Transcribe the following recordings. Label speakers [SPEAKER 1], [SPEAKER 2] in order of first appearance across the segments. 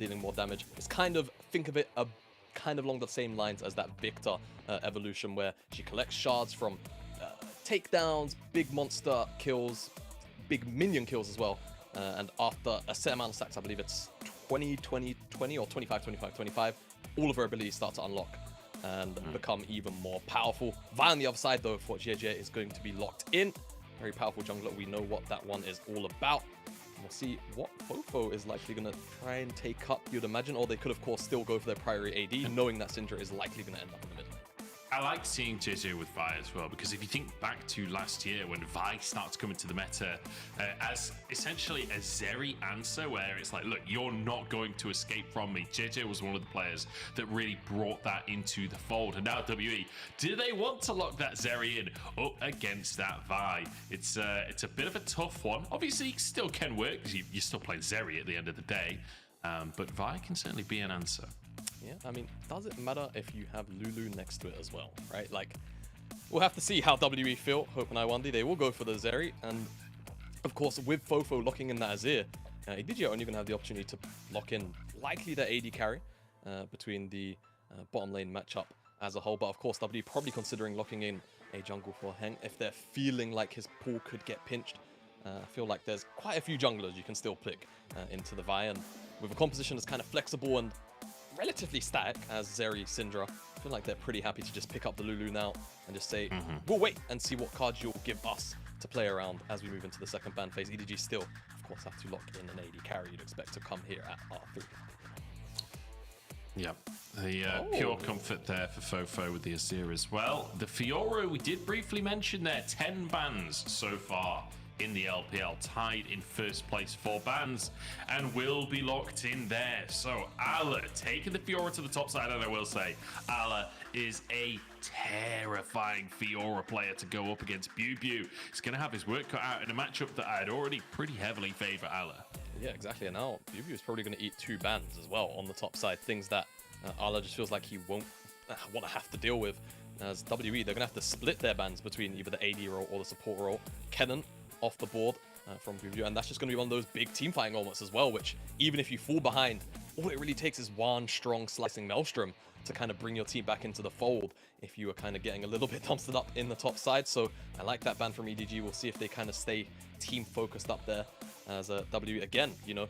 [SPEAKER 1] dealing more damage. It's kind of, think of it kind of along the same lines as that Victor evolution, where she collects shards from takedowns, big monster kills, big minion kills as well. And after a set amount of stacks, I believe it's 20, 20, 20 or 25, 25, 25, all of her abilities start to unlock and become even more powerful. Vi on the other side, though, for Jiejie is going to be locked in. Very powerful jungler. We know what that one is all about. And we'll see what FoFo is likely going to try and take up, you'd imagine. Or they could, of course, still go for their priority AD, knowing that Syndra is likely going to end up in the middle.
[SPEAKER 2] I like seeing Jiejie with Vi as well, because if you think back to last year when Vi starts coming to the meta as essentially a Zeri answer, where it's like, look, you're not going to escape from me. Jiejie was one of the players that really brought that into the fold. And now WE, do they want to lock that Zeri in up against that Vi? It's a bit of a tough one. Obviously, it still can work because you're still playing Zeri at the end of the day, but Vi can certainly be an answer.
[SPEAKER 1] Yeah, I mean, does it matter if you have Lulu next to it as well, right? Like, we'll have to see how WE feel. Hope and Lwandy, they will go for the Zeri. And, of course, with FoFo locking in that Azir, EDG are only going to have the opportunity to lock in likely the AD carry between the bottom lane matchup as a whole. But, of course, WE probably considering locking in a jungle for Heng if they're feeling like his pool could get pinched. I feel like there's quite a few junglers you can still pick into the Vi. And with a composition that's kind of flexible and relatively static as Zeri, Syndra, I feel like they're pretty happy to just pick up the Lulu now and just say, we'll wait and see what cards you'll give us to play around as we move into the second ban phase. EDG still, of course, have to lock in an AD carry you'd expect to come here at R3.
[SPEAKER 2] Yep, the pure comfort there for FoFo with the Azir as well. The Fiora, we did briefly mention there, 10 bans so far in the LPL, tied in first place for bans, and will be locked in there. So Ala taking the Fiora to the top side, and I will say, Ala is a terrifying Fiora player to go up against. Biubiu is going to have his work cut out in a matchup that I'd already pretty heavily favor Ala.
[SPEAKER 1] Yeah, exactly. And now Biubiu is probably going to eat 2 bans as well on the top side, things that Ala just feels like he won't want to have to deal with. As WE, they're going to have to split their bans between either the AD role or the support role. Kennen off the board from Biubiu, and that's just going to be one of those big team fighting moments as well, which even if you fall behind, all it really takes is one strong slicing Maelstrom to kind of bring your team back into the fold if you are kind of getting a little bit dumpstered up in the top side. So I like that ban from EDG. We'll see if they kind of stay team focused up there as a W. Again, you know,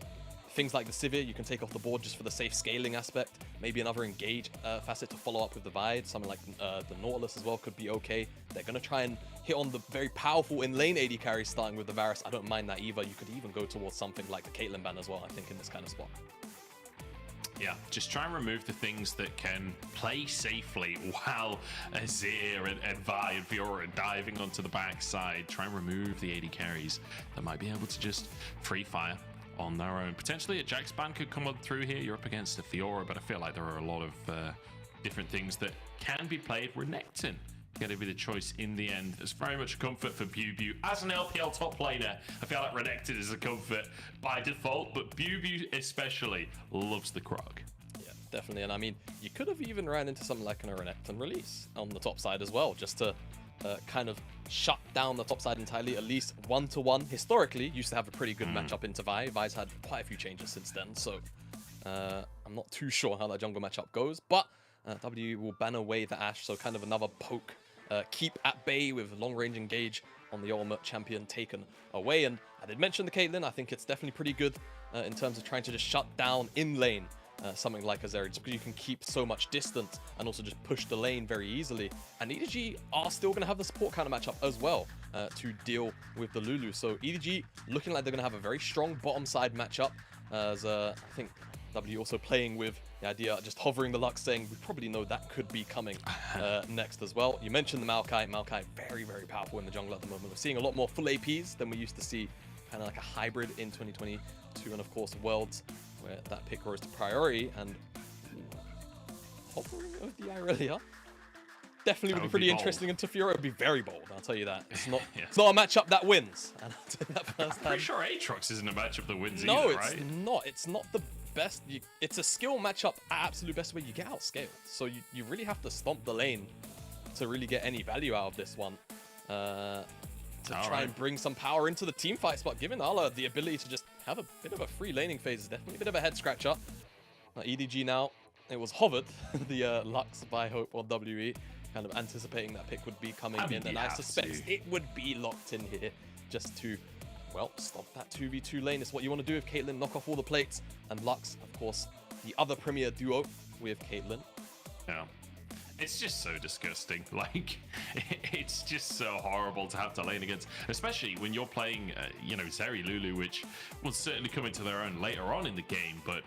[SPEAKER 1] things like the Sivir you can take off the board just for the safe scaling aspect. Maybe another engage facet to follow up with the Vide. Something like the Nautilus as well could be okay. They're going to try and hit on the very powerful in-lane AD carries starting with the Varus. I don't mind that either. You could even go towards something like the Caitlyn ban as well, I think, in this kind of spot.
[SPEAKER 2] Yeah, just try and remove the things that can play safely while Azir and Vi and Fiora are diving onto the backside. Try and remove the AD carries that might be able to just free fire on their own. Potentially a Jax ban could come on through here. You're up against a Fiora, but I feel like there are a lot of different things that can be played. Renekton going to be the choice in the end. It's very much a comfort for Biubiu. As an LPL top laner, I feel like Renekton is a comfort by default, but Biubiu especially loves the Krog.
[SPEAKER 1] Yeah, definitely. And I mean, you could have even ran into something like a Renekton release on the top side as well, just to kind of shut down the top side entirely, at least 1-to-1. Historically, used to have a pretty good matchup into Vi. Vi's had quite a few changes since then, so I'm not too sure how that jungle matchup goes, but W will ban away the Ashe, so kind of another poke. Keep at bay with long-range engage on the ultimate champion taken away. And I did mention the Caitlyn. I think it's definitely pretty good in terms of trying to just shut down in lane something like a Zeri, just because you can keep so much distance and also just push the lane very easily. And EDG are still going to have the support counter matchup as well to deal with the Lulu. So EDG looking like they're going to have a very strong bottom side matchup, as I think W also playing with the idea, just hovering the Lux, saying we probably know that could be coming next as well. You mentioned the Maokai. Maokai very, very powerful in the jungle at the moment. We're seeing a lot more full APs than we used to see, kind of like a hybrid in 2022, and of course Worlds, where that pick rose to priority. And hovering of the Irelia definitely would be pretty interesting, and Fiora would be very bold, I'll tell you that. It's not, it's not a matchup that wins. And I'll tell you that first
[SPEAKER 2] I'm pretty sure Aatrox isn't a matchup that wins
[SPEAKER 1] no,
[SPEAKER 2] either,
[SPEAKER 1] it's
[SPEAKER 2] right?
[SPEAKER 1] not. It's not the best. It's a skill matchup at absolute best where you get outscaled. So you really have to stomp the lane to really get any value out of this one. To try and bring some power into the team fights, but giving Ala the ability to just have a bit of a free laning phase is definitely a bit of a head scratcher. EDG now, it was hovered, the Lux by Hope on WE, kind of anticipating that pick would be coming in, and I suspect it would be locked in here just to, well, stop that 2v2 lane. It's what you want to do with Caitlyn, knock off all the plates, and Lux, of course, the other premier duo with Caitlyn.
[SPEAKER 2] Yeah. It's just so disgusting. Like, it's just so horrible to have to lane against, especially when you're playing, you know, Zeri, Lulu, which will certainly come into their own later on in the game, but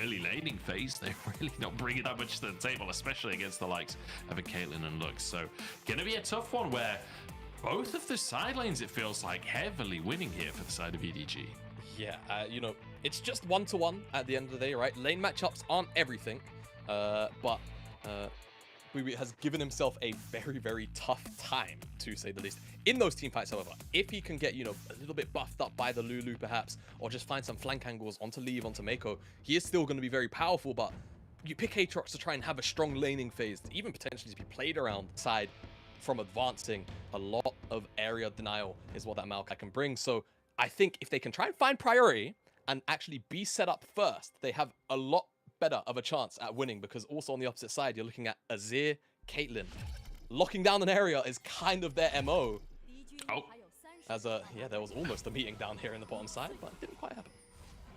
[SPEAKER 2] early laning phase, they're really not bringing that much to the table, especially against the likes of a Caitlyn and Lux. So, gonna be a tough one where both of the side lanes, it feels like, heavily winning here for the side of EDG.
[SPEAKER 1] Yeah, you know, it's just 1-to-1 at the end of the day, right? Lane matchups aren't everything, but Biubiu has given himself a very, very tough time, to say the least, in those team fights. However, if he can get, you know, a little bit buffed up by the Lulu perhaps, or just find some flank angles onto Leave, onto Meiko, he is still going to be very powerful. But you pick Aatrox to try and have a strong laning phase, to even potentially be played around side from advancing. A lot of area denial is what that maokai can bring. So I think if they can try and find priority and actually be set up first, they have a lot better of a chance at winning, because also on the opposite side, you're looking at Azir, Caitlyn. Locking down an area is kind of their MO.
[SPEAKER 2] Oh.
[SPEAKER 1] Yeah, there was almost a meeting down here in the bottom side, but it didn't quite happen.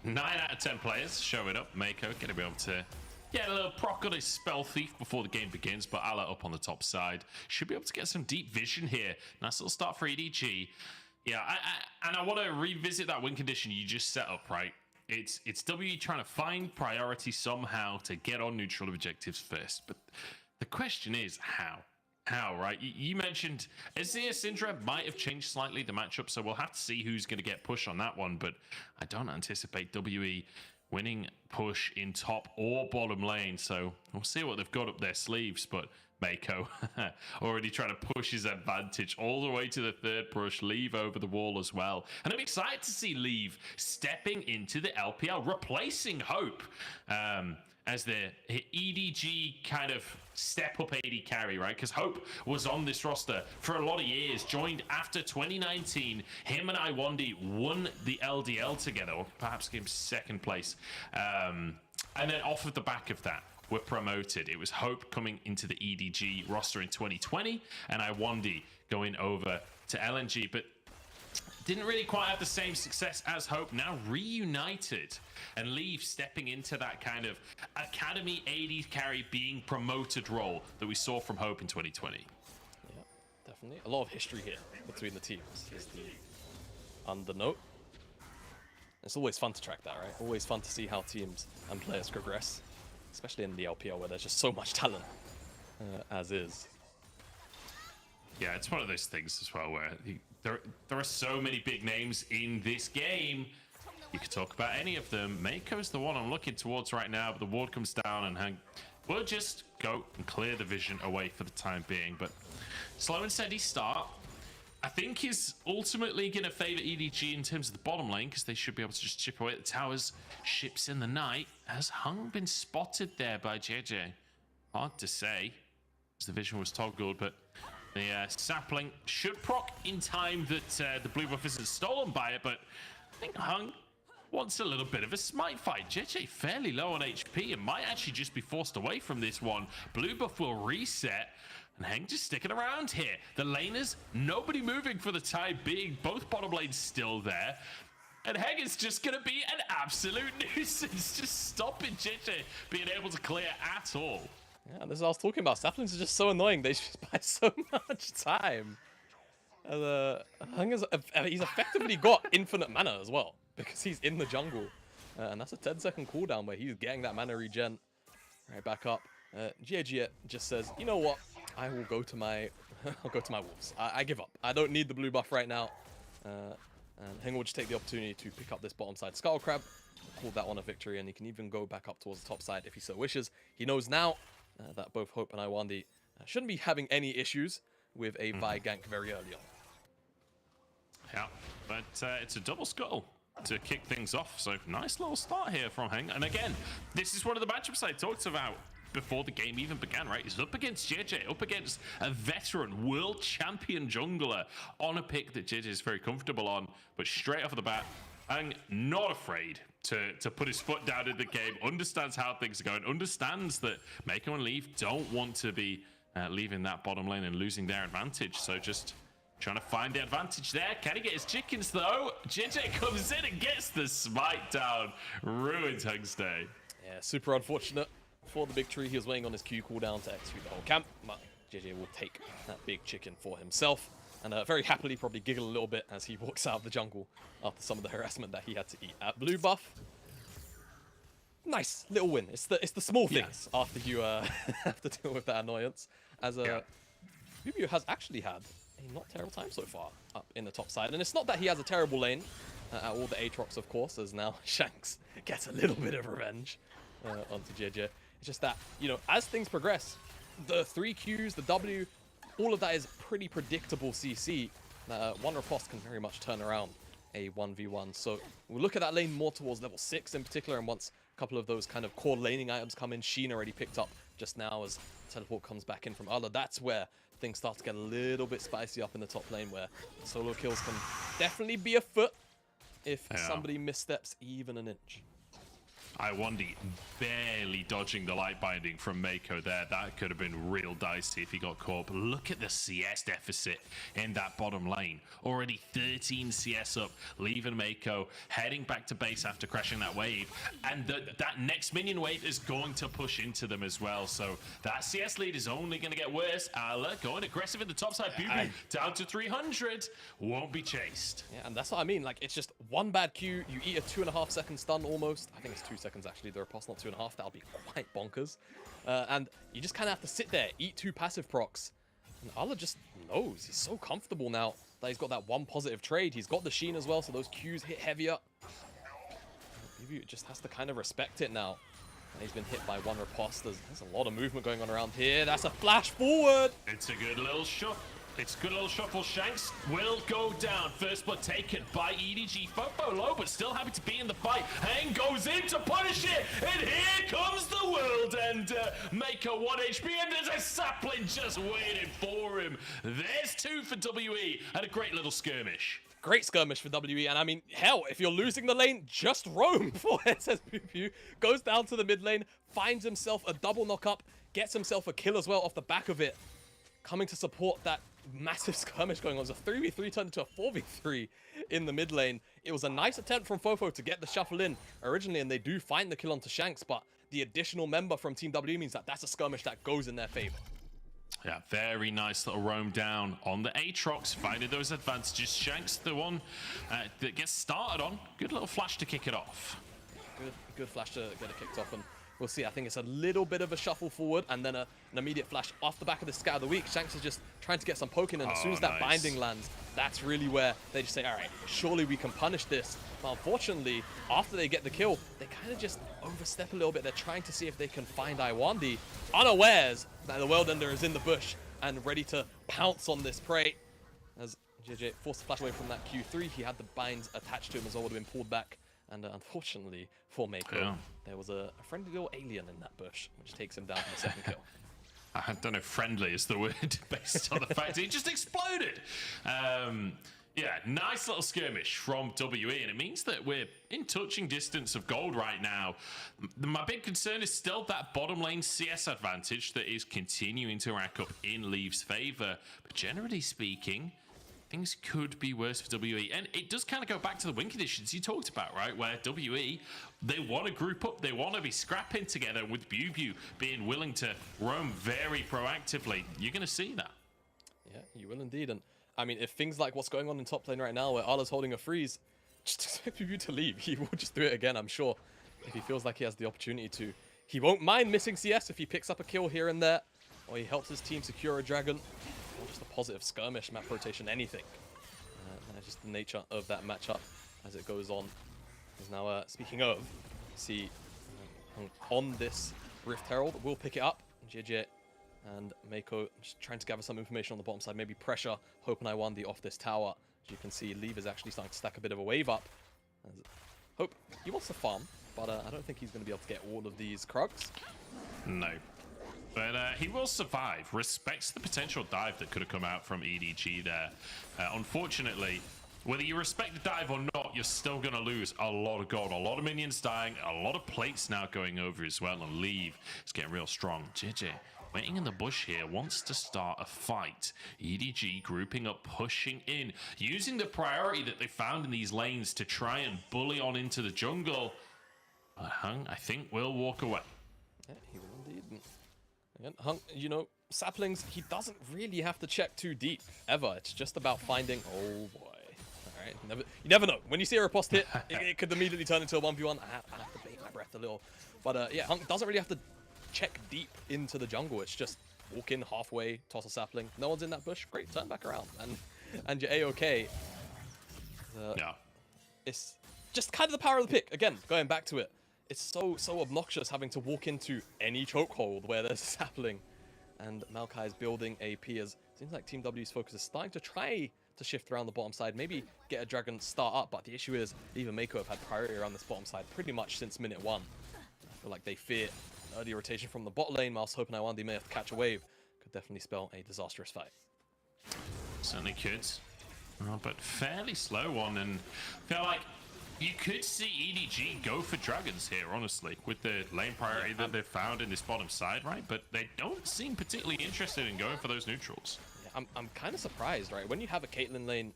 [SPEAKER 2] 9 out of 10 players show it up. Meiko gonna be able to get a little proc on his Spell Thief before the game begins, but Ala up on the top side. Should be able to get some deep vision here. Nice little start for EDG. Yeah, I want to revisit that win condition you just set up, right? It's WE trying to find priority somehow to get on neutral objectives first. But the question is how? How, right? You mentioned Azir, Syndra might have changed slightly the matchup, so we'll have to see who's going to get push on that one. But I don't anticipate WE winning push in top or bottom lane. So we'll see what they've got up their sleeves. But Meiko already trying to push his advantage all the way to the third push, Leave over the wall as well. And I'm excited to see Leave stepping into the LPL, replacing Hope as the EDG kind of step up AD carry, right? Because Hope was on this roster for a lot of years, joined after 2019. Him and Lwandy won the LDL together, or perhaps came second place. And then off of the back of that, were promoted. It was Hope coming into the EDG roster in 2020 and Lwandy going over to LNG, but didn't really quite have the same success as Hope. Now reunited, and Leave stepping into that kind of academy AD carry being promoted role that we saw from Hope in 2020.
[SPEAKER 1] Yeah, definitely. A lot of history here between the teams is the undernote. It's always fun to track that, right? Always fun to see how teams and players progress, especially in the LPL where there's just so much talent, as is.
[SPEAKER 2] Yeah, it's one of those things as well where there are so many big names in this game. You could talk about any of them. Meiko's the one I'm looking towards right now, but the ward comes down and Heng will just go and clear the vision away for the time being. But slow and steady start, I think, is ultimately going to favor EDG in terms of the bottom lane, because they should be able to just chip away at the towers. Ships in the night. Has Heng been spotted there by Jiejie? Hard to say, as the vision was toggled, but the sapling should proc in time that the blue buff isn't stolen by it, but I think Heng wants a little bit of a smite fight. Jiejie fairly low on HP and might actually just be forced away from this one. Blue buff will reset, and Heng just sticking around here. The laners, nobody moving for the time being. Both bottom lanes still there. And Heng is just going to be an absolute nuisance, just stopping Jiejie being able to clear at all.
[SPEAKER 1] Yeah, this is what I was talking about. Saplings are just so annoying. They just buy so much time. Heng he's effectively got infinite mana as well, because he's in the jungle. And that's a 10-second cooldown where he's getting that mana regen. Right, back up. Jiejie just says, you know what? I will go to my wolves. I give up. I don't need the blue buff right now. And Heng will just take the opportunity to pick up this bottom side Scuttle Crab. Call that one a victory, and he can even go back up towards the top side if he so wishes. He knows now that both Hope and Lwandy shouldn't be having any issues with a Vi gank very early on.
[SPEAKER 2] Yeah, but it's a double scuttle to kick things off. So nice little start here from Heng. And again, this is one of the matchups I talked about before the game even began, right? He's up against Jiejie, up against a veteran world champion jungler on a pick that Jiejie is very comfortable on. But straight off of the bat, Heng not afraid to put his foot down in the game, understands how things are going, understands that Meiko and Leaf don't want to be leaving that bottom lane and losing their advantage. So just trying to find the advantage there. Can he get his chickens though? Jiejie comes in and gets the smite down. Ruins Heng's day.
[SPEAKER 1] Yeah, super unfortunate for the big tree. He was waiting on his Q cooldown to execute the whole camp, but Jiejie will take that big chicken for himself. And very happily probably giggle a little bit as he walks out of the jungle after some of the harassment that he had to eat at blue buff. Nice little win. It's the small things after you have to deal with that annoyance. As Biubiu has actually had a not terrible time so far up in the top side. And it's not that he has a terrible lane at all the Aatrox, of course, as now Shanks gets a little bit of revenge onto Jiejie. It's just that, you know, as things progress, the 3 Qs, the W, all of that is pretty predictable CC. One riposte can very much turn around a 1v1. So we'll look at that lane more towards level 6 in particular, and once a couple of those kind of core laning items come in, Sheen already picked up just now as teleport comes back in from Allah, that's where things start to get a little bit spicy up in the top lane, where solo kills can definitely be afoot if somebody missteps even an inch.
[SPEAKER 2] Lwandy barely dodging the light binding from Meiko there. That could have been real dicey if he got caught. But look at the CS deficit in that bottom lane. Already 13 CS up, leaving Meiko, heading back to base after crashing that wave. And that next minion wave is going to push into them as well. So that CS lead is only going to get worse. Ala going aggressive in the top side. Biubiu down to 300. Won't be chased.
[SPEAKER 1] Yeah, and that's what I mean. Like, it's just one bad Q. You eat a 2.5 second stun almost. I think it's 2 seconds actually. The riposte, not 2.5. That'll be quite bonkers. And you just kind of have to sit there, eat 2 passive procs. And Allah just knows. He's so comfortable now that he's got that 1 positive trade. He's got the Sheen as well, so those Qs hit heavier. Biubiu just has to kind of respect it now. And he's been hit by 1 riposte. There's a lot of movement going on around here. That's a flash forward.
[SPEAKER 2] It's a good little shot. It's a good little shuffle. Shanks will go down. First blood taken by EDG. FoFo low, but still happy to be in the fight. Heng goes in to punish it. And here comes the world ender. Meiko 1 HP, and there's a sapling just waiting for him. There's 2 for WE, and a great little skirmish.
[SPEAKER 1] Great skirmish for WE, and I mean, hell, if you're losing the lane, just roam for it, says Biubiu. Goes down to the mid lane, finds himself a double knock up, gets himself a kill as well off the back of it. Coming to support that massive skirmish going on. It was a 3v3 turned into a 4v3 in the mid lane. It was a nice attempt from FoFo to get the shuffle in originally, and they do find the kill onto Shanks, but the additional member from Team W means that that's a skirmish that goes in their favor.
[SPEAKER 2] Yeah, very nice little roam down on the Aatrox, finding those advantages. Shanks, the one that gets started on. Good little flash to kick it off.
[SPEAKER 1] Good flash to get it kicked off, and we'll see. I think it's a little bit of a shuffle forward and then an immediate flash off the back of the scout of the week. Shanks is just trying to get some poking, and as soon as that binding lands, that's really where they just say, all right, surely we can punish this. But unfortunately, after they get the kill, they kind of just overstep a little bit. They're trying to see if they can find Lwandy, unawares that the World Ender is in the bush and ready to pounce on this prey. As Jiejie forced the flash away from that Q3, he had the binds attached to him as well, would have been pulled back. And unfortunately for Meiko, there was a friendly little alien in that bush, which takes him down to the 2nd kill.
[SPEAKER 2] I don't know if friendly is the word based on the fact it just exploded. Yeah, nice little skirmish from WE, and it means that we're in touching distance of gold right now. My big concern is still that bottom lane CS advantage that is continuing to rack up in Leaf's favor. But generally speaking, things could be worse for WE. And it does kind of go back to the win conditions you talked about, right? Where WE, they want to group up. They want to be scrapping together, with Biubiu being willing to roam very proactively. You're going to see that.
[SPEAKER 1] Yeah, you will indeed. And I mean, if things like what's going on in top lane right now, where Allah's holding a freeze, just expect Biubiu to leave. He will just do it again, I'm sure, if he feels like he has the opportunity to. He won't mind missing CS if he picks up a kill here and there, or he helps his team secure a dragon. Or just a positive skirmish, map rotation, anything. That's just the nature of that matchup as it goes on. As now, speaking of, see on this Rift Herald, we'll pick it up. Jiejie and Meiko just trying to gather some information on the bottom side, maybe pressure, hoping Lwandy off this tower. As you can see, Leave is actually starting to stack a bit of a wave up. As Hope, he wants to farm, but I don't think he's going to be able to get all of these Krugs.
[SPEAKER 2] No. But he will survive. Respects the potential dive that could have come out from EDG there. Unfortunately, Whether you respect the dive or not, you're still going to lose a lot of gold. A lot of minions dying, a lot of plates now going over as well, and Leave is getting real strong. Jiejie waiting in the bush here, wants to start a fight. EDG grouping up, pushing in, using the priority that they found in these lanes to try and bully on into the jungle. But Heng, I think, will walk away.
[SPEAKER 1] Yeah, he will indeed. Again, Heng, you know, saplings, he doesn't really have to check too deep, ever. It's just about finding... Oh, boy. All right, you never know. When you see a riposte hit, it could immediately turn into a 1v1. I have to bait my breath a little. But, yeah, Heng doesn't really have to check deep into the jungle. It's just walk in halfway, toss a sapling. No one's in that bush. Great, turn back around. And you're A-okay.
[SPEAKER 2] Yeah.
[SPEAKER 1] It's just kind of the power of the pick. Again, going back to it. It's so obnoxious having to walk into any chokehold where there's a sapling. And maokai is building AP as seems like Team W's focus is starting to try to shift around the bottom side, maybe get a dragon start up, but the issue is even Meiko have had priority around this bottom side pretty much since minute 1. I feel like they fear early rotation from the bot lane, whilst hoping Lwandy may have to catch a wave. Could definitely spell a disastrous fight.
[SPEAKER 2] Certainly could. But fairly slow one, and I feel like you could see EDG go for dragons here, honestly, with the lane priority that they've found in this bottom side, right? But they don't seem particularly interested in going for those neutrals.
[SPEAKER 1] Yeah, I'm kind of surprised, right? When you have a Caitlyn lane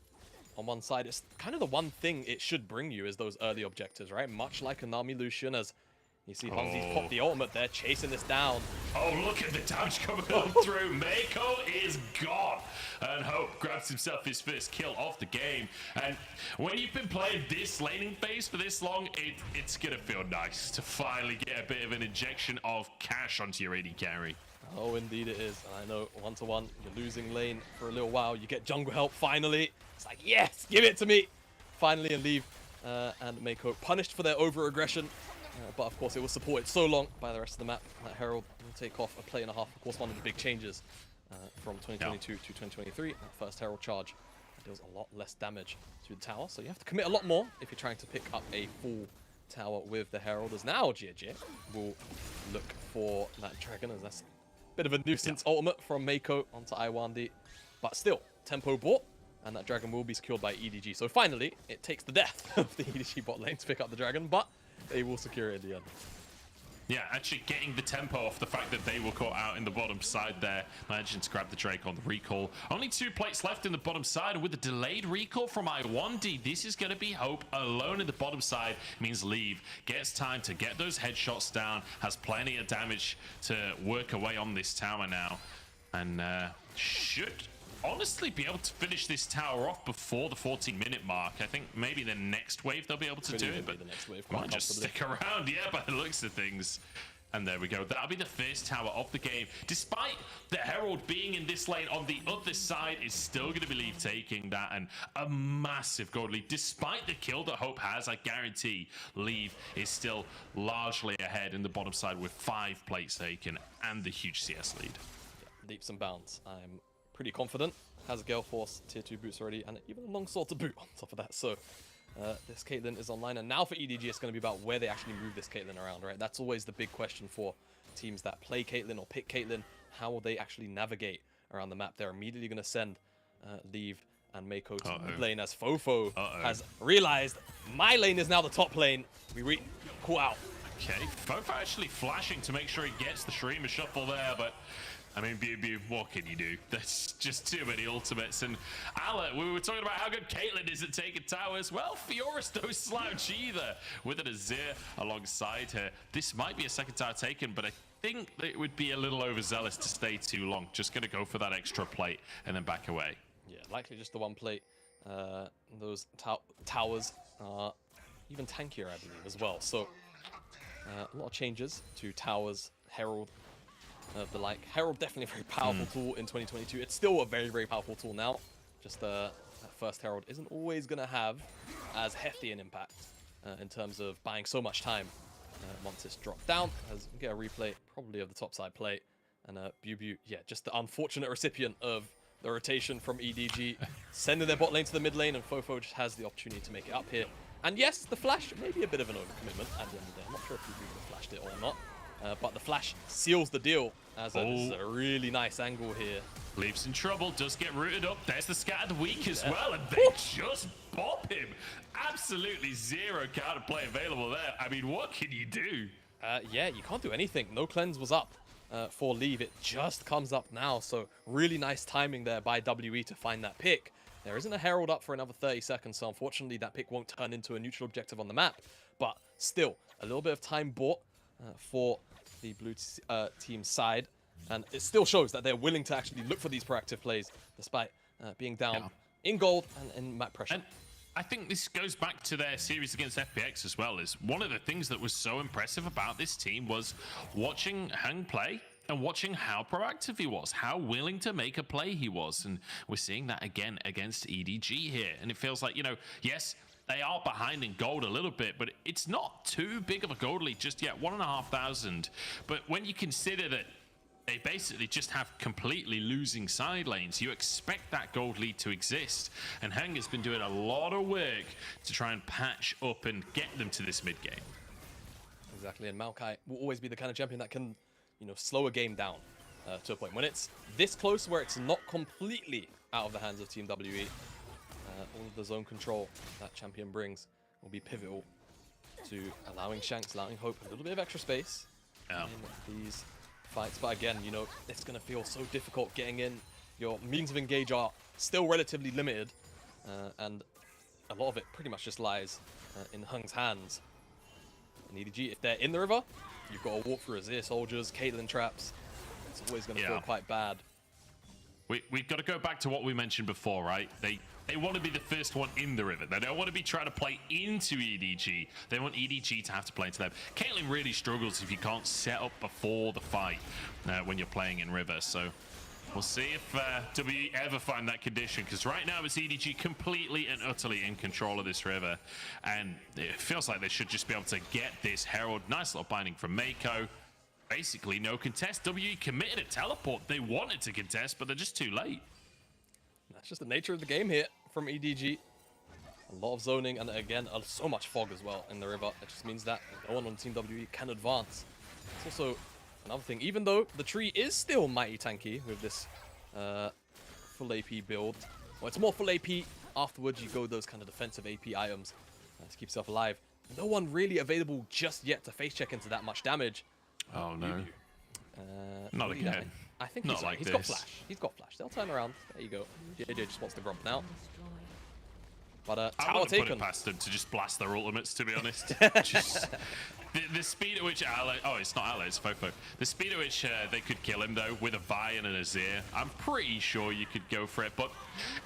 [SPEAKER 1] on one side, it's kind of the one thing it should bring you is those early objectives, right? Much like a Nami Lucian, as you see Hongzi's pop the ultimate there, chasing this down.
[SPEAKER 2] Oh, look at the damage coming on through. Meiko is gone. And Hope grabs himself his first kill of the game. And when you've been playing this laning phase for this long, it's going to feel nice to finally get a bit of an injection of cash onto your AD carry.
[SPEAKER 1] Oh, indeed it is. And I know 1-to-1, you're losing lane for a little while. You get jungle help finally. It's like, yes, give it to me. Finally, and Leave and Meiko punished for their over-aggression. But of course, it was supported so long by the rest of the map that Herald will take off a play and a half. Of course, one of the big changes from 2022 to 2023. That first Herald charge deals a lot less damage to the tower. So you have to commit a lot more if you're trying to pick up a full tower with the Herald. As now Jiejie will look for that dragon, as that's a bit of a nuisance ultimate from Meiko onto Lwandy. But still, tempo bought, and that dragon will be secured by EDG. So finally, it takes the death of the EDG bot lane to pick up the dragon, but they will secure it at the end.
[SPEAKER 2] Yeah, actually getting the tempo off the fact that they were caught out in the bottom side there. Managing to grab the Drake on the recall. Only 2 plates left in the bottom side, and with the delayed recall from Lwandy, this is going to be Hope alone in the bottom side. Means Leave gets time to get those headshots down, has plenty of damage to work away on this tower now, and should honestly be able to finish this tower off before the 14-minute mark. I think maybe the next wave they'll be able to do it, but
[SPEAKER 1] the next wave
[SPEAKER 2] might just stick around, yeah, by the looks of things. And there we go. That'll be the first tower of the game. Despite the Herald being in this lane on the other side, is still going to be Leave taking that, and a massive gold lead. Despite the kill that Hope has, I guarantee Leave is still largely ahead in the bottom side with 5 plates taken and the huge CS lead.
[SPEAKER 1] Yeah, leaps and bounds. I'm pretty confident. Has a Gale Force tier 2 boots already, and even a longsword to boot on top of that. So this Caitlyn is online, and now for EDG, it's going to be about where they actually move this Caitlyn around, right? That's always the big question for teams that play Caitlyn or pick Caitlyn. How will they actually navigate around the map? They're immediately going to send Leave and Meiko to the mid lane, as FoFo has realized my lane is now the top lane. We call out.
[SPEAKER 2] Okay, FoFo actually flashing to make sure he gets the Streamer Shuffle there, but I mean, Biubiu, what can you do? There's just too many ultimates. And Ala, we were talking about how good Caitlyn is at taking towers. Well, Fiora's no slouch either, with an Azir alongside her. This might be a second tower taken, but I think that it would be a little overzealous to stay too long. Just going to go for that extra plate and then back away.
[SPEAKER 1] Yeah, likely just the one plate. Those towers are even tankier, I believe, as well. So a lot of changes to towers, Herald, the like. Herald definitely a very powerful tool in 2022. It's still a very, very powerful tool now. Just that first Herald isn't always going to have as hefty an impact in terms of buying so much time once it's dropped down. As we get a replay probably of the top side play. And Biubiu, yeah, just the unfortunate recipient of the rotation from EDG, sending their bot lane to the mid lane, and FoFo just has the opportunity to make it up here. And yes, the flash may be a bit of an overcommitment at the end of the day. I'm not sure if Biubiu flashed it or not. But the flash seals the deal, as this is a really nice angle here.
[SPEAKER 2] Leaves in trouble, does get rooted up. There's the scatter the weak as well, and they just bop him. Absolutely zero counterplay available there. I mean, what can you do?
[SPEAKER 1] Yeah, you can't do anything. No cleanse was up for Leave. It just comes up now. So really nice timing there by WE to find that pick. There isn't a Herald up for another 30 seconds, so unfortunately that pick won't turn into a neutral objective on the map. But still, a little bit of time bought for the blue team side. And it still shows that they're willing to actually look for these proactive plays, despite being down in gold and in map pressure.
[SPEAKER 2] And I think this goes back to their series against FPX as well. Is one of the things that was so impressive about this team was watching Heng play and watching how proactive he was, how willing to make a play he was. And we're seeing that again against EDG here. And it feels like, you know, yes, they are behind in gold a little bit, but it's not too big of a gold lead just yet, 1,500. But when you consider that they basically just have completely losing side lanes, you expect that gold lead to exist. And Heng has been doing a lot of work to try and patch up and get them to this mid game.
[SPEAKER 1] Exactly, and maokai will always be the kind of champion that can, you know, slow a game down to a point. When it's this close where it's not completely out of the hands of Team WE, all of the zone control that champion brings will be pivotal to allowing Shanks, allowing Hope a little bit of extra space in these fights. But again, you know, it's going to feel so difficult getting in. Your means of engage are still relatively limited, and a lot of it pretty much just lies in Heng's hands. And EDG, if they're in the river, you've got to walk through Azir soldiers, Caitlyn traps. It's always going to feel quite bad.
[SPEAKER 2] We've got to go back to what we mentioned before, right? They want to be the first one in the river. They don't want to be trying to play into EDG. They want EDG to have to play into them. Caitlyn really struggles if you can't set up before the fight when you're playing in river. So we'll see if WE ever find that condition, because right now it's EDG completely and utterly in control of this river. And it feels like they should just be able to get this Herald. Nice little binding from Meiko. Basically no contest. WE committed a teleport. They wanted to contest, but they're just too late.
[SPEAKER 1] That's just the nature of the game here from EDG. A lot of zoning, and again, so much fog as well in the river. It just means that no one on Team WE can advance. It's also another thing, even though the tree is still mighty tanky with this full AP build. Well, it's more full AP. Afterwards, you go those kind of defensive AP items to keep yourself alive. No one really available just yet to face check into that much damage.
[SPEAKER 2] Oh no. Not again.
[SPEAKER 1] I think
[SPEAKER 2] Not like
[SPEAKER 1] he's got flash. He's got flash. They'll turn around. There you go. Jiejie just wants to grump now. But
[SPEAKER 2] I
[SPEAKER 1] tower
[SPEAKER 2] wouldn't
[SPEAKER 1] taken.
[SPEAKER 2] put it past them to just blast their ultimates, to be honest. Just the speed at which it's not Ally, it's FoFo. The speed at which they could kill him, though, with a Vi and an Azir, I'm pretty sure you could go for it. But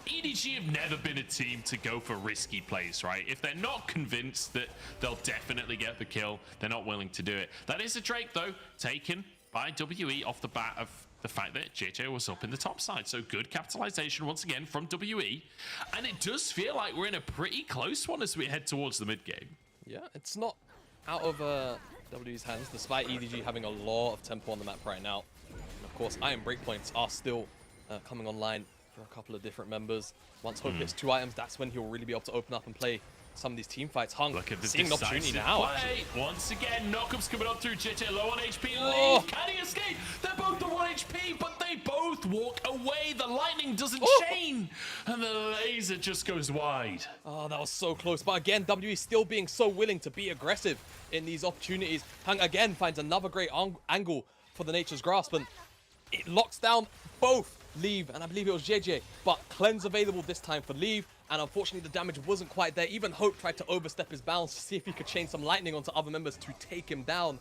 [SPEAKER 2] EDG have never been a team to go for risky plays, right? If they're not convinced that they'll definitely get the kill, they're not willing to do it. That is a Drake, though, taken by WE off the bat of the fact that Jiejie was up in the top side. So good capitalization once again from WE. And it does feel like we're in a pretty close one as we head towards the mid game.
[SPEAKER 1] Yeah, it's not out of WE's hands, despite EDG having a lot of tempo on the map right now. And of course, iron breakpoints are still coming online for a couple of different members. Once Hope hits 2 items, that's when he'll really be able to open up and play some of these team fights. Heng seeing an opportunity now.
[SPEAKER 2] Once again, knockup's coming up through Jiejie, low on HP.
[SPEAKER 1] Oh.
[SPEAKER 2] Can he escape? They're both the 1 HP, but they both walk away. The lightning doesn't chain, and the laser just goes wide.
[SPEAKER 1] Oh, that was so close. But again, WE still being so willing to be aggressive in these opportunities. Heng again finds another great angle for the Nature's Grasp, and it locks down both Leave and I believe it was Jiejie, but cleanse available this time for Leave, and unfortunately the damage wasn't quite there. Even Hope tried to overstep his bounds to see if he could chain some lightning onto other members to take him down.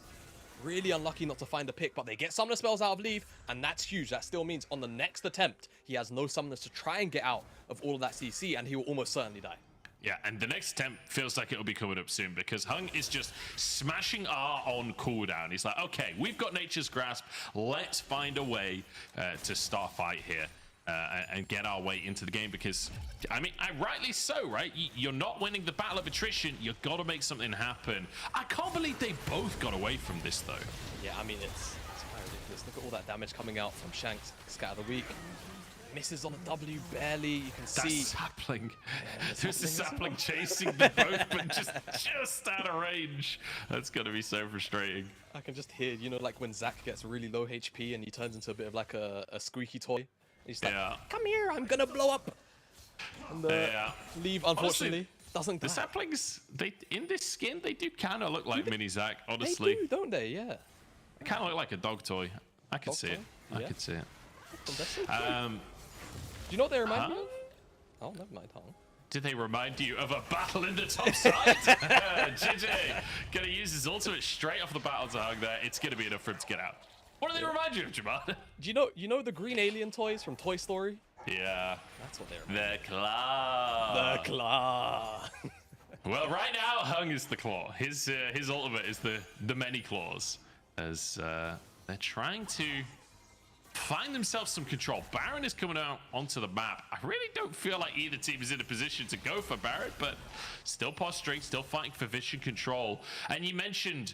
[SPEAKER 1] Really unlucky not to find a pick, but they get summoner spells out of Leave, and that's huge. That still means on the next attempt, he has no summoners to try and get out of all of that CC, and he will almost certainly die.
[SPEAKER 2] Yeah, and the next attempt feels like it'll be coming up soon, because Heng is just smashing R on cooldown. He's like, okay, we've got Nature's Grasp. Let's find a way to start a fight here and get our way into the game, because, I mean, rightly so, right? You're not winning the battle of attrition. You've got to make something happen. I can't believe they both got away from this, though.
[SPEAKER 1] Yeah, I mean, it's quite ridiculous. Look at all that damage coming out from Shanks. Scatter the weak. Misses on a W barely. You can see.
[SPEAKER 2] That sapling. There's a sapling chasing them both, but just out of range. That's going to be so frustrating.
[SPEAKER 1] I can just hear, you know, like when Zach gets really low HP and he turns into a bit of like a squeaky toy. He's like, come here, I'm going to blow up. And leave, unfortunately, doesn't.
[SPEAKER 2] The saplings, in this skin, they do kind of look like Mini Zac. Honestly,
[SPEAKER 1] they do, don't they? Yeah.
[SPEAKER 2] They kind of look like a dog toy. I could see it. I could see it.
[SPEAKER 1] Do you know what they remind me of? Oh, never mind, Heng.
[SPEAKER 2] Did they remind you of a battle in the top side? Jiejie gonna use his ultimate straight off the bat onto Heng there. It's gonna be enough for him to get out. What do they remind you of, Jamada?
[SPEAKER 1] Do you know the green alien toys from Toy Story?
[SPEAKER 2] Yeah.
[SPEAKER 1] That's what they remind me.
[SPEAKER 2] The claw.
[SPEAKER 1] The claw.
[SPEAKER 2] Well, right now, Heng is the claw. His ultimate is the many claws. As they're trying to find themselves some control. Baron is coming out onto the map. I really don't feel like either team is in a position to go for Baron, but still posturing, still fighting for vision control. And you mentioned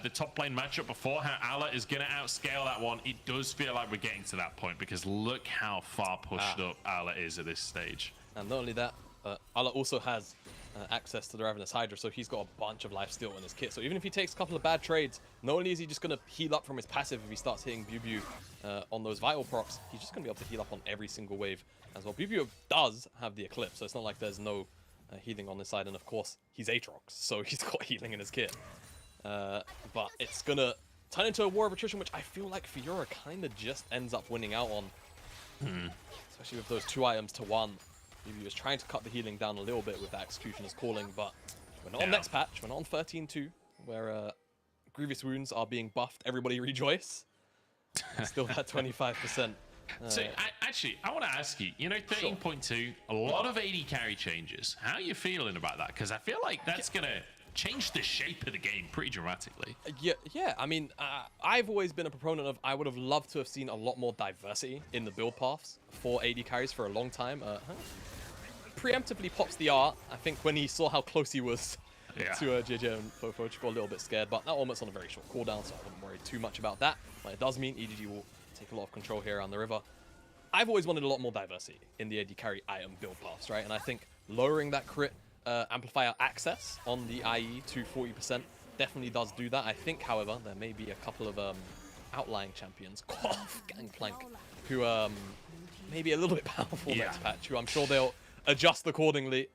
[SPEAKER 2] the top lane matchup before, how Ala is going to outscale that one. It does feel like we're getting to that point because look how far pushed up Ala is at this stage.
[SPEAKER 1] And not only that, Ala also has access to the Ravenous Hydra, so he's got a bunch of lifesteal in his kit. So even if he takes a couple of bad trades, not only is he just going to heal up from his passive if he starts hitting Biubiu on those vital procs, he's just going to be able to heal up on every single wave as well. Biubiu does have the Eclipse, so it's not like there's no healing on this side. And of course, he's Aatrox, so he's got healing in his kit. But it's going to turn into a war of attrition, which I feel like Fiora kind of just ends up winning out on. Especially with those 2 items to 1. Biubiu was trying to cut the healing down a little bit with that Executioner's Calling, but we're not on next patch. We're not on 13-2, where Grievous Wounds are being buffed. Everybody rejoice. Still at 25%.
[SPEAKER 2] So, I want to ask you, 13.2, a lot of AD carry changes. How are you feeling about that? Because I feel like that's going to change the shape of the game pretty dramatically.
[SPEAKER 1] Yeah. I mean, I've always been a proponent of, I would have loved to have seen a lot more diversity in the build paths for AD carries for a long time. Preemptively pops the art. I think when he saw how close he was to Jiejie and FoFo, got a little bit scared, but that almost on a very short cooldown, so I wouldn't worry too much about that. But it does mean EDG will take a lot of control here around the river. I've always wanted a lot more diversity in the AD carry item build paths, right? And I think lowering that crit amplifier access on the IE to 40% definitely does do that. I think, however, there may be a couple of outlying champions, Gangplank, who may be a little bit powerful next patch, who I'm sure they'll adjust accordingly.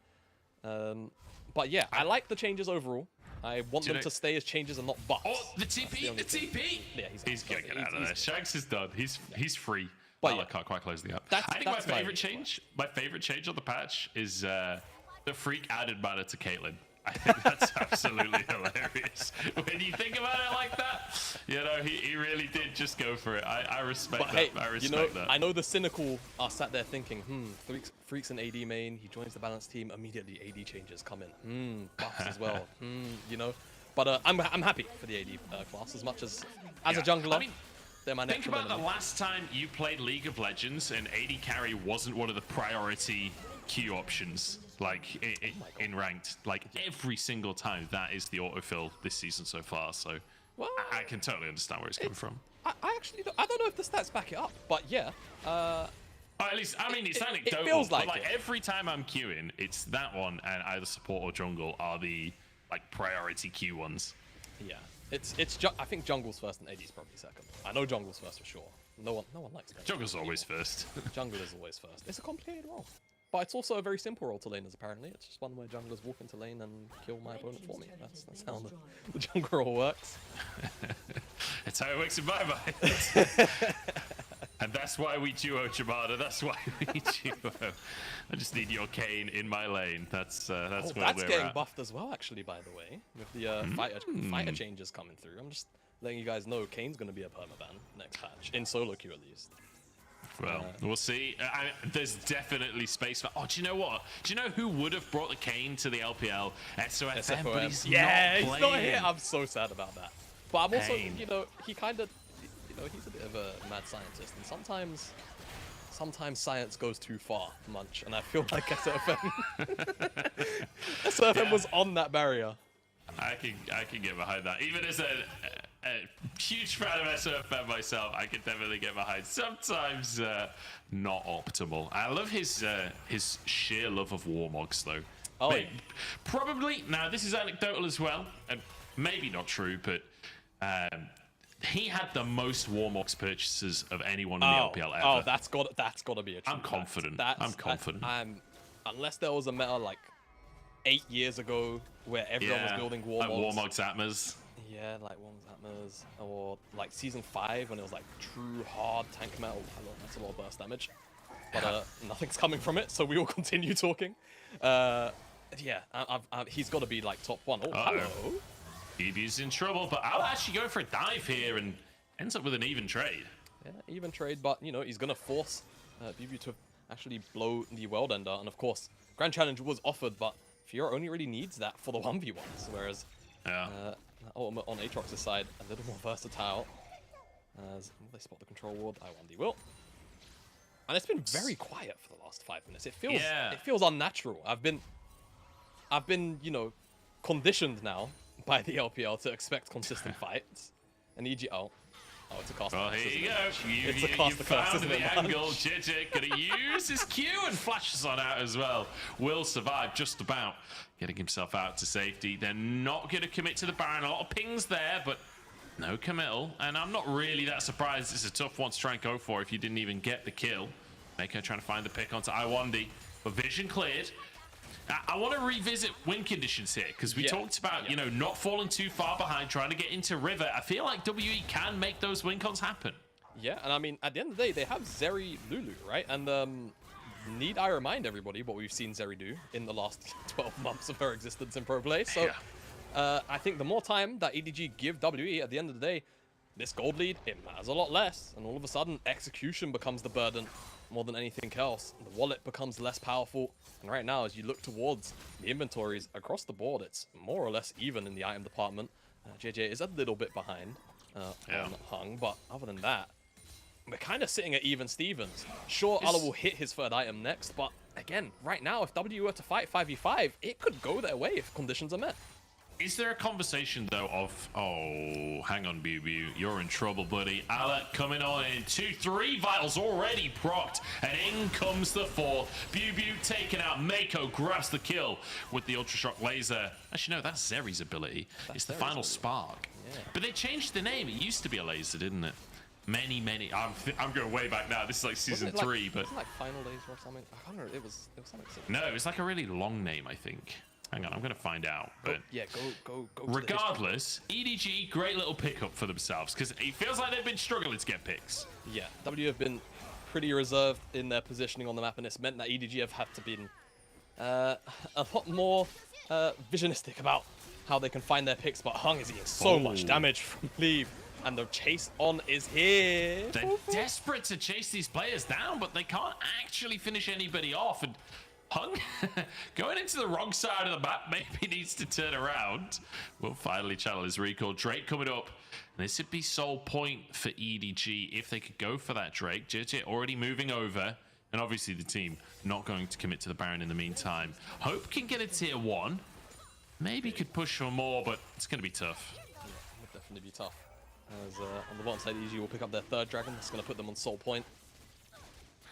[SPEAKER 1] But yeah, I like the changes overall. I want them to stay as changes and not buffs.
[SPEAKER 2] Oh, the TP! The TP!
[SPEAKER 1] Yeah, he's
[SPEAKER 2] gonna get out of there. Shanks is done. He's free.
[SPEAKER 1] But
[SPEAKER 2] I can't quite close the gap.
[SPEAKER 1] I think
[SPEAKER 2] my favorite change on the patch is the Freak added mana to Caitlyn. I think that's absolutely hilarious. When you think about it like that, he really did just go for it. I respect that. I respect that.
[SPEAKER 1] I know the cynical are sat there thinking, Freak's an AD main, he joins the balance team, immediately AD changes come in. Buffs as well. But I'm happy for the AD class as much as a jungler. I mean, they're my
[SPEAKER 2] think about the last time you played League of Legends and AD carry wasn't one of the priority queue options, like in ranked. Like every single time, that is the autofill this season so far. So I can totally understand where it's coming from.
[SPEAKER 1] I actually don't know if the stats back it up, but yeah.
[SPEAKER 2] At least, I mean, it's anecdotal.
[SPEAKER 1] It feels like
[SPEAKER 2] every time I'm queuing, it's that one and either support or jungle are the priority queue ones.
[SPEAKER 1] Yeah, I think jungle's first and AD's probably second. I know jungle's first for sure. No one likes that.
[SPEAKER 2] Jungle's always first.
[SPEAKER 1] Jungle is always first. It's a complicated role. But it's also a very simple role to laners, apparently. It's just one where junglers walk into lane and kill my opponent for me. That's how the jungle role works.
[SPEAKER 2] It's how it works in my mind. And that's why we duo, Jamada. That's why we duo. I just need your Kane in my lane. That's where we're at.
[SPEAKER 1] That's getting buffed as well, actually, by the way. With the fighter changes coming through. I'm just letting you guys know Kane's going to be a permaban next patch. In solo queue, at least.
[SPEAKER 2] Well, we'll see. There's definitely space for... Oh, do you know what? Do you know who would have brought the Kane to the LPL? SOFM, but he's
[SPEAKER 1] not here. I'm so sad about that. But I'm also, he kind of... he's a bit of a mad scientist. And sometimes science goes too far, Munch. And I feel like SOFM was on that barrier.
[SPEAKER 2] I can get behind that. Even as a huge fan of SOFM myself, I can definitely get behind. Sometimes not optimal. I love his sheer love of Warmogs, though.
[SPEAKER 1] Oh,
[SPEAKER 2] probably. Now, this is anecdotal as well, and maybe not true, but he had the most Warmogs purchases of anyone in the LPL ever.
[SPEAKER 1] Oh, that's got to be a true
[SPEAKER 2] I'm confident.
[SPEAKER 1] fact.
[SPEAKER 2] I'm confident.
[SPEAKER 1] unless there was a meta like 8 years ago where everyone was building Warmogs.
[SPEAKER 2] Like Warmogs, Atmas.
[SPEAKER 1] Yeah, like Warmogs, Atmas, or like season 5 when it was like true hard tank metal. That's a lot of burst damage, but nothing's coming from it, so we will continue talking. Yeah, he's got to be like top 1. Oh, hello.
[SPEAKER 2] Biubiu's in trouble, but I'll actually go for a dive here and ends up with an even trade.
[SPEAKER 1] Yeah, even trade, but you know he's gonna force Biubiu to actually blow the world ender, and of course Grand Challenge was offered, but Fiora only really needs that for the 1v1s, whereas ultimate on Aatrox's side a little more versatile. As will they spot the control ward? Lwandy will. And it's been very quiet for the last 5 minutes. It feels unnatural. I've been you know conditioned now by the LPL to expect consistent fights. And EDG it's a caster.
[SPEAKER 2] Well, here you go.
[SPEAKER 1] It's a caster curse,
[SPEAKER 2] found
[SPEAKER 1] isn't
[SPEAKER 2] the
[SPEAKER 1] it,
[SPEAKER 2] angle. Jiejie gonna use his Q and flashes on out as well. Will survive just about, getting himself out to safety. They're not gonna commit to the Baron. A lot of pings there, but no committal. And I'm not really that surprised. It's a tough one to try and go for if you didn't even get the kill. Meiko trying to find the pick onto Lwandy, but vision cleared. I want to revisit win conditions here because we talked about, you know, not falling too far behind, trying to get into River. I feel like WE can make those win cons happen. Yeah, and I mean, at the end of the day, they have Zeri Lulu, right? And need I remind everybody what we've seen Zeri do in the last 12 months of her existence in pro play? So I think the more time that EDG give WE, at the end of the day, this gold lead, it matters a lot less. And all of a sudden, execution becomes the burden more than anything else. The wallet becomes less powerful. And right now, as you look towards the inventories across the board, it's more or less even in the item department. Jiejie is a little bit behind on Heng, but other than that, we're kind of sitting at even Stevens. Sure, Allah will hit his third item next, but again, right now, if W were to fight 5v5, it could go their way if conditions are met. Is there a conversation, though, of, oh, hang on, Biubiu, you're in trouble, buddy. Allah coming on in 2-3, Vitals already procced, and in comes the 4th. Biubiu taken out, Meiko grabs the kill with the Ultra Shock Laser. Actually, no, that's Zeri's ability. It's the final spark. Yeah. But they changed the name. It used to be a laser, didn't it? Many. I'm going way back now. This is like season 3, but... Wasn't it like Final Laser or something? I can't remember. It was something similar. No, it was like a really long name, I think. Hang on, I'm going to find out. But go. Regardless, EDG, great little pickup for themselves because it feels like they've been struggling to get picks. Yeah, W have been pretty reserved in their positioning on the map, and it's meant that EDG have had to be a lot more visionistic about how they can find their picks. But Heng is eating so much damage from Leave, and the chase on is here. They're desperate to chase these players down, but they can't actually finish anybody off. And Heng going into the wrong side of the map, maybe needs to turn around. Will finally channel his recall. Drake coming up. And this would be sole point for EDG if they could go for that Drake. Jiejie already moving over. And obviously the team not going to commit to the Baron in the meantime. Hope can get a tier 1. Maybe could push for more, but it's going to be tough. Yeah, it would definitely be tough. As on the bottom side, EDG will pick up their 3rd dragon. That's going to put them on sole point.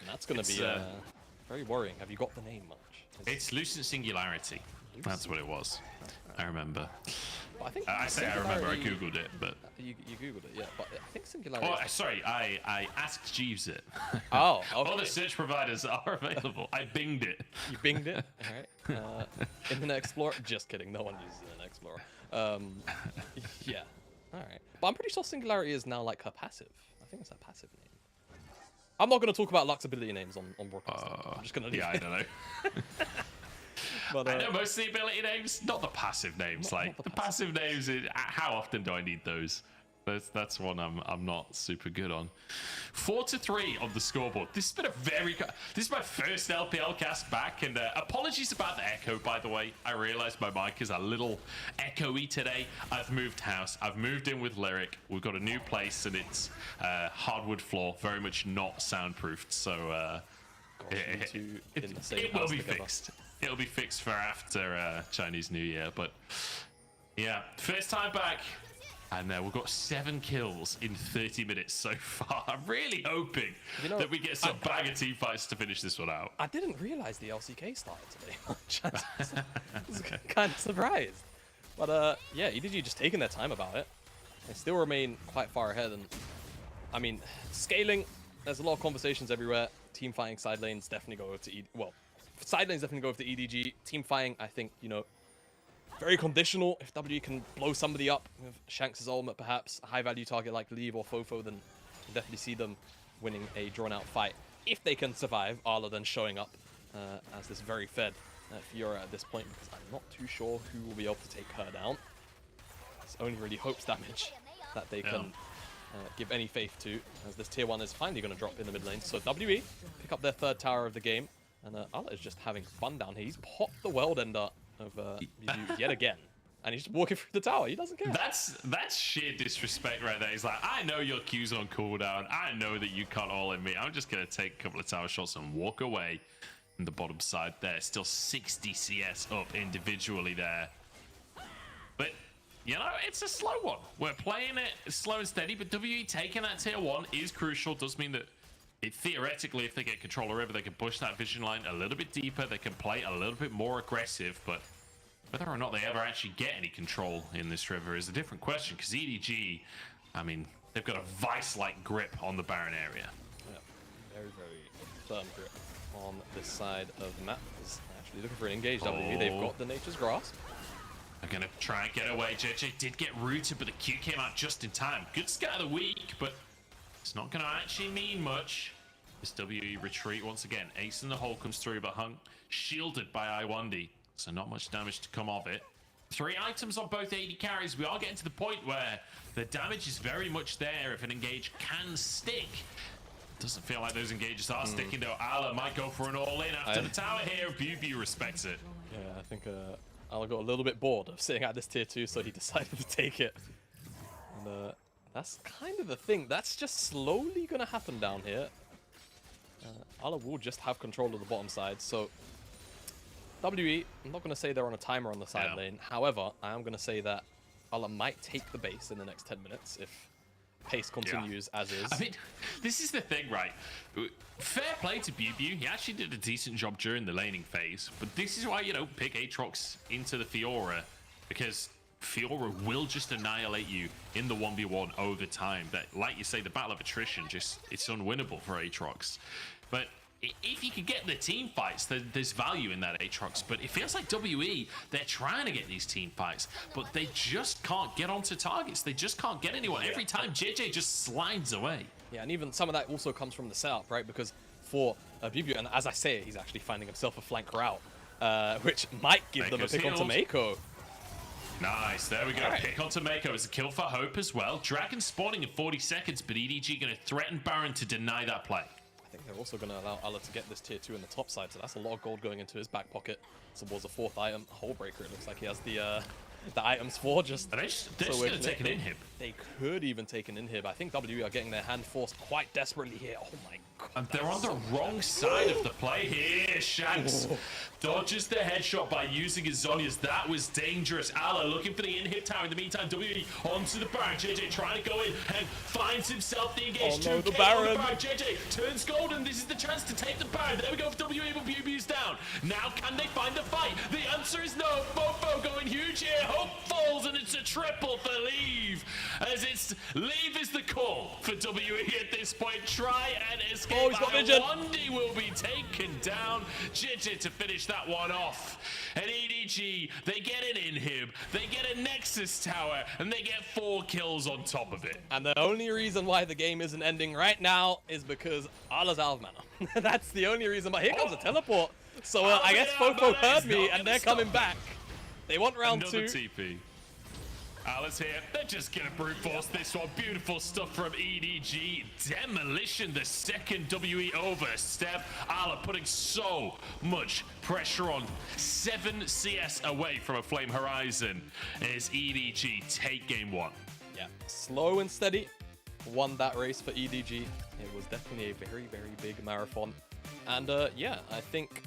[SPEAKER 2] And that's going to be... very worrying. Have you got the name much? It's Lucent Singularity. That's what it was. I remember. Well, I say I remember. I googled it, but you googled it, yeah. But I think Singularity. Oh, sorry. I asked Jeeves it. Oh, okay. All the search providers are available. I binged it. You binged it. All right. Internet Explorer. Just kidding. No one uses Internet Explorer. Yeah. All right. But I'm pretty sure Singularity is now like her passive. I think it's her passive name. I'm not going to talk about Lux ability names on broadcast. I'm just going to leave it. I don't know. But, I know most of the ability names, not the passive names. Not the passive names, how often do I need those? That's one I'm not super good on. 4-3 on the scoreboard. This has been this is my first LPL cast back, and apologies about the echo, by the way. I realized my mic is a little echoey today. I've moved house. I've moved in with Lyric. We've got a new place, and it's hardwood floor, very much not soundproofed. So it will be fixed. It'll be fixed for after Chinese New Year. But yeah, first time back. And we've got 7 kills in 30 minutes so far. I'm really hoping that we get some bag of team fights to finish this one out. I didn't realize the LCK started today. I was kind of surprised. But yeah, EDG just taking their time about it. They still remain quite far ahead. And I mean, scaling, there's a lot of conversations everywhere. Team fighting side lanes definitely go to well,
[SPEAKER 1] side lane's definitely go with the EDG. Team fighting, I think, you know, very conditional. If W can blow somebody up with Shanks' ultimate, perhaps a high-value target like Leave or FoFo, then you definitely see them winning a drawn-out fight. If they can survive, Arla then showing up as this very fed Fiora at this point, because I'm not too sure who will be able to take her down. It's only really Hope's damage that they can give any faith to, as this tier 1 is finally going to drop in the mid lane. So WE pick up their 3rd tower of the game, and Arla is just having fun down here. He's popped the world ender of Biubiu yet again, and he's just walking through the tower. He doesn't care.
[SPEAKER 2] That's sheer disrespect right there. He's like, I know your Q's on cooldown. I know that you can't all in me. I'm just going to take a couple of tower shots and walk away. And the bottom side there, still 60 CS up individually there. But, you know, it's a slow one. We're playing it slow and steady, but WE taking that tier 1 is crucial. Does mean that theoretically, if they get control of the river, they can push that vision line a little bit deeper. They can play a little bit more aggressive, but whether or not they ever actually get any control in this river is a different question, because EDG, I mean, they've got a vice-like grip on the Baron area.
[SPEAKER 1] Yeah, very, very firm grip on this side of the map. Is actually looking for an engaged WE. They've got the Nature's Grasp.
[SPEAKER 2] They're going to try and get away. Jiejie did get rooted, but the Q came out just in time. Good scat of the week, but it's not going to actually mean much. This WE retreat once again. Ace in the hole comes through, but Heng shielded by Lwandy, so not much damage to come of it. 3 items on both AD carries. We are getting to the point where the damage is very much there if an engage can stick. Doesn't feel like those engages are sticking though. Ala might go for an all-in after the tower here. Biubiu respects it.
[SPEAKER 1] Yeah, I think Ala got a little bit bored of sitting at this tier 2, so he decided to take it. And that's kind of the thing. That's just slowly going to happen down here. Ala will just have control of the bottom side. So WE, I'm not going to say they're on a timer on the side lane. However, I am going to say that Ala might take the base in the next 10 minutes if pace continues as is.
[SPEAKER 2] I mean, this is the thing, right? Fair play to Biubiu. He actually did a decent job during the laning phase, but this is why you don't pick Aatrox into the Fiora, because Fiora will just annihilate you in the 1v1 over time. That, like you say, the battle of attrition, just it's unwinnable for Aatrox. But if you can get the team fights, there's value in that Aatrox. But it feels like WE, they're trying to get these team fights, but they just can't get onto targets. They just can't get anyone. Every time Jiejie just slides away.
[SPEAKER 1] Yeah, and even some of that also comes from the setup, right? Because for Biubiu, and as I say, he's actually finding himself a flank route, which might give them a pick onto Meiko.
[SPEAKER 2] Nice, there we go. Right. Pick onto Meiko is a kill for Hope as well. Dragon spawning in 40 seconds, but EDG going to threaten Baron to deny that play.
[SPEAKER 1] I think they're also going to allow Ala to get this tier 2 in the top side, so that's a lot of gold going into his back pocket towards a 4th item. Hullbreaker, it looks like he has the items for. Just
[SPEAKER 2] they're just going to take an inhib.
[SPEAKER 1] They could even take an inhib. I think WE are getting their hand forced quite desperately here. Oh my god.
[SPEAKER 2] And they're on the wrong side of the play here. Shanks dodges the headshot by using his Zonias. That was dangerous. Ala looking for the inhib tower. In the meantime, WE onto the Baron. Jiejie trying to go in and finds himself the engage.
[SPEAKER 1] Oh no, the Baron.
[SPEAKER 2] Jiejie turns golden. This is the chance to take the Baron. There we go for WE, but Biubiu's down. Now can they find the fight? The answer is no. FoFo going huge here. Hope falls, and it's a triple for Leave. As it's Leave is the call for WE at this point. Try and escape.
[SPEAKER 1] Oh, he's got vision.
[SPEAKER 2] Lwandy will be taken down. Jiejie to finish that one off. And EDG, they get an inhib, they get a Nexus tower, and they get 4 kills on top of it.
[SPEAKER 1] And the only reason why the game isn't ending right now is because Ala's out of mana. That's the only reason. But here comes a teleport. So I guess FoFo heard me, and they're coming back. They want round 2.
[SPEAKER 2] Another TP. Ala's here. They're just going to brute force this one. Beautiful stuff from EDG. Demolition, the second WE overstep. Ala putting so much pressure on. 7 CS away from a Flame Horizon as EDG take game 1.
[SPEAKER 1] Yeah, slow and steady. Won that race for EDG. It was definitely a very, very big marathon. And yeah, I think